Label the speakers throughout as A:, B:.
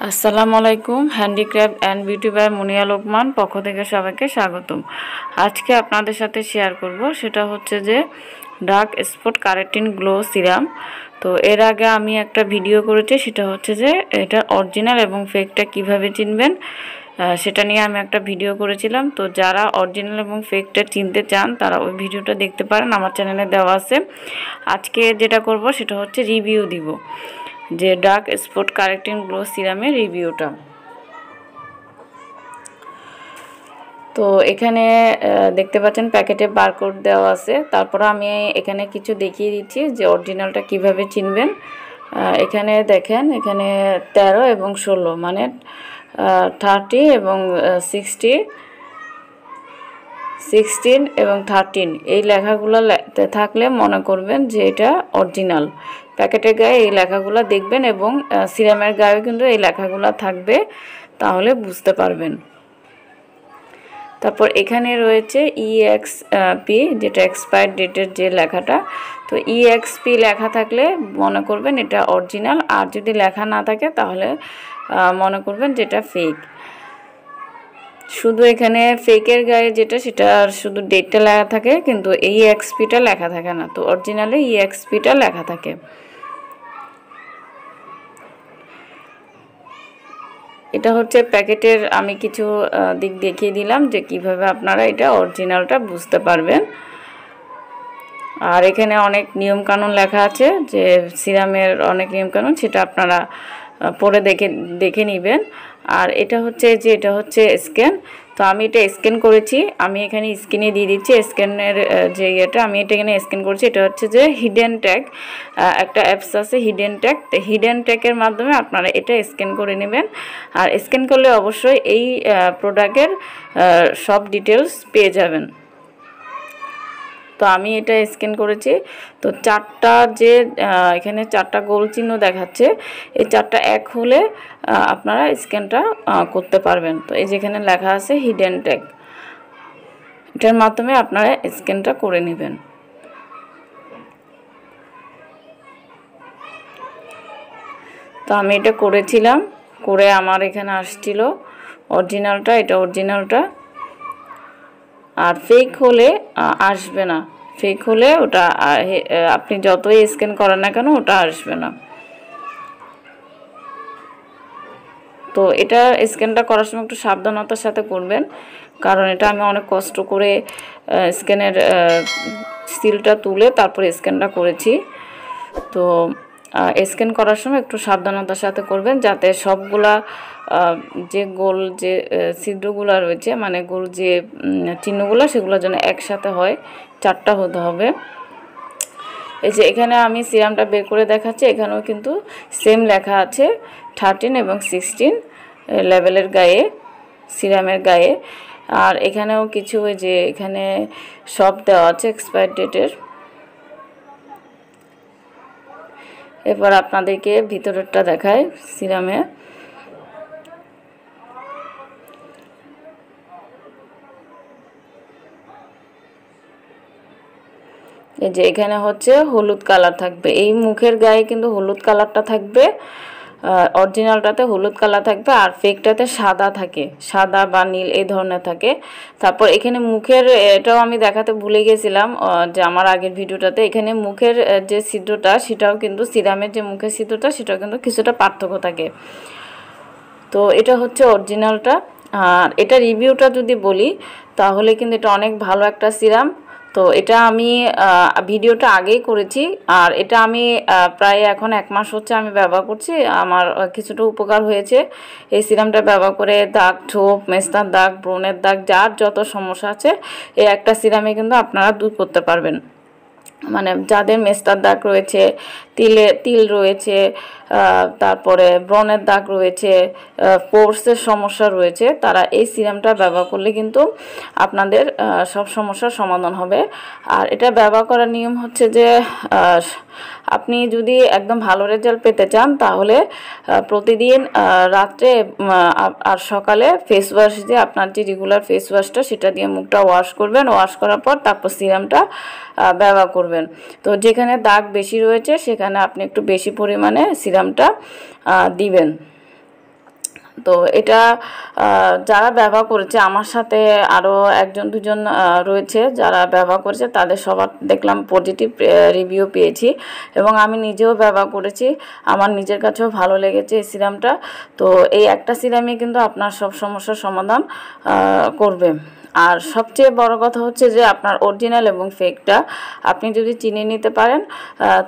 A: আসসালামু আলাইকুম। Handicraft and beauty by মুনিয়া লোকমান পক্ষ থেকে সবাইকে স্বাগতম। আজকে আপনাদের সাথে শেয়ার করব সেটা হচ্ছে যে dark spot correcting glow serum. তো এর আগে আমি একটা ভিডিও করেছি, সেটা হচ্ছে যে এটা অরিজিনাল এবং ফেকটা কিভাবে চিনবেন সেটা নিয়ে আমি একটা ভিডিও করেছিলাম। তো যারা অরিজিনাল এবং ফেকটা চিনতে চান তারা ওই ভিডিওটা দেখতে পারেন, আমার চ্যানেলে দেওয়া আছে। আজকে যেটা করব সেটা হচ্ছে রিভিউ দিব, যে ডার্ক স্পট কারেক্টিং গ্লো সিরামের রিভিউটা। তো এখানে দেখতে পাচ্ছেন প্যাকেটে বারকোড দেওয়া আছে। তারপর আমি এখানে কিছু দেখিয়ে দিচ্ছি যে অরিজিনালটা কিভাবে চিনবেন। এখানে দেখেন, এখানে 13 এবং 16 মানে 30 এবং 16 এবং 13 এই লেখাগুলো থাকলে মনে করবেন যে এটা অরিজিনাল। প্যাকেটের গায়ে এই লেখাগুলো দেখবেন এবং সিরামের গায়ে কিন্তু এই লেখাগুলো থাকবে, তাহলে বুঝতে পারবেন। তারপর এখানে রয়েছে EXP, যেটা এক্সপায়ার ডেটের যে লেখাটা। তো EXP লেখা থাকলে মনে করবেন এটা অরিজিনাল, আর যদি লেখা না থাকে তাহলে মনে করবেন যেটা ফেক। শুধু এখানে ফেকের গায়ে যেটা, সেটা শুধু ডেটটা লেখা থাকে, কিন্তু EXPটা লেখা থাকে না। তো অরিজিনালে EXPটা লেখা থাকে। এটা হচ্ছে প্যাকেটের আমি কিছু দিক দেখিয়ে দিলাম যে কিভাবে আপনারা এটা অরিজিনালটা বুঝতে পারবেন। আর এখানে অনেক নিয়মকানুন লেখা আছে, যে সিরামের অনেক নিয়মকানুন, সেটা আপনারা পরে দেখে নেবেন। আর এটা হচ্ছে স্ক্যান। তো আমি এটা স্ক্যান করেছি, আমি এখানে স্ক্রিনে দিয়ে দিচ্ছি স্ক্যানের যে ইয়েটা। আমি এটা এখানে স্ক্যান করছি। এটা হচ্ছে যে হিডেন ট্যাগ, একটা অ্যাপস আছে হিডেন ট্যাগ। তো হিডেন ট্যাগের মাধ্যমে আপনারা এটা স্ক্যান করে নেবেন। আর স্ক্যান করলে অবশ্যই এই প্রোডাক্টের সব ডিটেলস পেয়ে যাবেন। তো আমি এটা স্ক্যান করেছি। তো চারটা যে এখানে চারটা গোল চিহ্ন দেখাচ্ছে, এই চারটা এক হলে আপনারা স্ক্যানটা করতে পারবেন। তো এই যেখানে লেখা আছে হিডেন ট্যাগ, এটার মাধ্যমে আপনারা স্ক্যানটা করে নেবেন। তো আমি এটা করেছিলাম, করে আমার এখানে আসছিল অরিজিনালটা, এটা অরিজিনালটা। আর ফেক হলে আসবে না, ফেক হলে ওটা আপনি যতই স্ক্যান করেন না কেন ওটা আসবে না। তো এটা স্ক্যানটা করার সময় একটু সাবধানতার সাথে করবেন, কারণ এটা আমি অনেক কষ্ট করে স্ক্যানের সিলটা তুলে তারপরে স্ক্যানটা করেছি। তো স্ক্যান করার সময় একটু সাবধানতার সাথে করবেন, যাতে সবগুলা যে গোল যে ছিদ্রগুলো রয়েছে, মানে গোল যে চিহ্নগুলো, সেগুলো যেন একসাথে হয়, চারটা হতে হবে। এই যে এখানে আমি সিরামটা বের করে দেখাচ্ছি, এখানেও কিন্তু সেম লেখা আছে 13 এবং 16 লেভেলের গায়ে, সিরামের গায়ে। আর এখানেও কিছু ওই যে এখানে সব দেওয়া আছে এক্সপায়ার ডেটের। এবার আপনাদেরকে ভিতরেরটা দেখায় সিরামে। এই যে এখানে হচ্ছে হলুদ কালার থাকবে, এই মুখের গায়ে কিন্তু হলুদ কালারটা থাকবে, অরিজিনালটাতে হলুদ কালার থাকবে, আর ফেকটাতে সাদা থাকে, সাদা বা নীল এই ধরনের থাকে। তারপর এখানে মুখের, এটাও আমি দেখাতে ভুলে গেছিলাম যে আমার আগের ভিডিওটাতে, এখানে মুখের যে ছিদ্রটা, সেটাও কিন্তু সিরামের যে মুখের ছিদ্রটা, সেটাও কিন্তু কিছুটা পার্থক্য থাকে। তো এটা হচ্ছে অরিজিনালটা। আর এটা রিভিউটা যদি বলি, তাহলে কিন্তু এটা অনেক ভালো একটা সিরাম। তো এটা আমি ভিডিওটা আগেই করেছি, আর এটা আমি প্রায় এখন 1 মাস হচ্ছে আমি ব্যবহার করছি। আমার কিছুটা উপকার হয়েছে এই সিরামটা ব্যবহার করে। দাগ, ছোপ, মেস্তার দাগ, ব্রণের দাগ, যার যত সমস্যা আছে এই একটা সিরামে কিন্তু আপনারা দূর করতে পারবেন। মানে যাদের মেস্তার দাগ রয়েছে, তিল রয়েছে, তারপরে ব্রণের দাগ রয়েছে, পোর্সের সমস্যা রয়েছে, তারা এই সিরামটা ব্যবহার করলে কিন্তু আপনাদের সব সমস্যার সমাধান হবে। আর এটা ব্যবহার করার নিয়ম হচ্ছে যে আপনি যদি একদম ভালো রেজাল্ট পেতে চান, তাহলে প্রতিদিন রাত্রে আর সকালে ফেস ওয়াশ দিয়ে, আপনার যে রেগুলার ফেস ওয়াশটা, সেটা দিয়ে মুখটা ওয়াশ করবেন। ওয়াশ করার পর তারপর সিরামটা ব্যবহার করবেন। তো যেখানে দাগ বেশি রয়েছে সেখানে আপনি একটু বেশি পরিমাণে সিরামটা দিবেন। তো এটা যারা ব্যবহার করেছে, আমার সাথে আরও একজন দুজন রয়েছে যারা ব্যবহার করেছে, তাদের সবার দেখলাম পজিটিভ রিভিউ পেয়েছি এবং আমি নিজেও ব্যবহার করেছি, আমার নিজের কাছেও ভালো লেগেছে এই সিরামটা। তো এই একটা সিরামই কিন্তু আপনার সব সমস্যার সমাধান করবে। আর সবচেয়ে বড় কথা হচ্ছে যে আপনার অরিজিনাল এবং ফেকটা আপনি যদি চিনে নিতে পারেন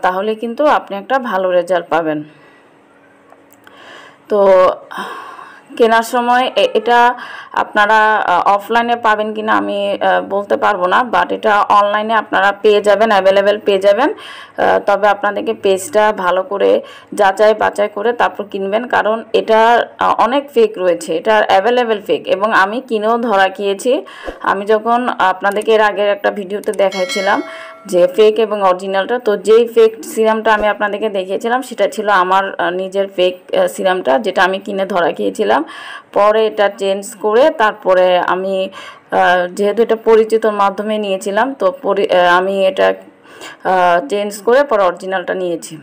A: তাহলে কিন্তু আপনি একটা ভালো রেজাল্ট পাবেন। তো কেনার সময় এটা আপনারা অফলাইনে পাবেন কিনা আমি বলতে পারবো না, বাট এটা অনলাইনে আপনারা পেয়ে যাবেন, অ্যাভেলেবেল পেয়ে যাবেন। তবে আপনাদেরকে পেজটা ভালো করে যাচাই বাছাই করে তারপর কিনবেন, কারণ এটা অনেক ফেক রয়েছে, এটা অ্যাভেলেবেল ফেক এবং আমি কিনেও ধরা খেয়েছি। আমি যখন আপনাদেরকে এর আগের একটা ভিডিওতে দেখাইছিলাম যে ফেক এবং অরিজিনালটা, তো যেই ফেক সিরামটা আমি আপনাদেরকে দেখিয়েছিলাম সেটা ছিল আমার নিজের ফেক সিরামটা, যেটা আমি কিনে ধরা খেয়েছিলাম। পরে এটা চেঞ্জ করে তারপরে আমি যেহেতু এটা পরিচিতর মাধ্যমে নিয়েছিলাম, তো আমি এটা চেঞ্জ করে পরে অরিজিনালটা নিয়েছি।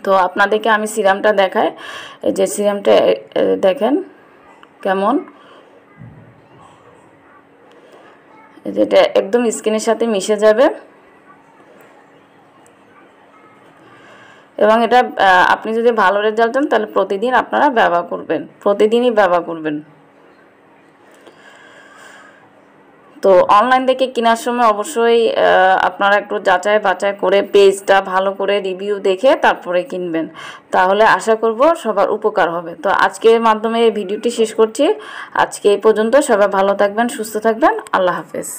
A: তো আপনাদেরকে আমি সিরামটা দেখাই, যে সিরামটা দেখেন কেমন, যেটা একদম স্কিনের সাথে মিশে যাবে এবং এটা আপনি যদি ভালো রেজাল্ট চান তাহলে প্রতিদিন আপনারা ব্যবহার করবেন, প্রতিদিনই ব্যবহার করবেন। তো অনলাইন থেকে কেনার সময় অবশ্যই আপনারা একটু যাচাই বাছাই করে পেজটা ভালো করে রিভিউ দেখে তারপরে কিনবেন, তাহলে আশা করব সবার উপকার হবে। তো আজকের মাধ্যমে এই ভিডিওটি শেষ করছি। আজকে এই পর্যন্ত, সবাই ভালো থাকবেন, সুস্থ থাকবেন, আল্লাহ হাফেজ।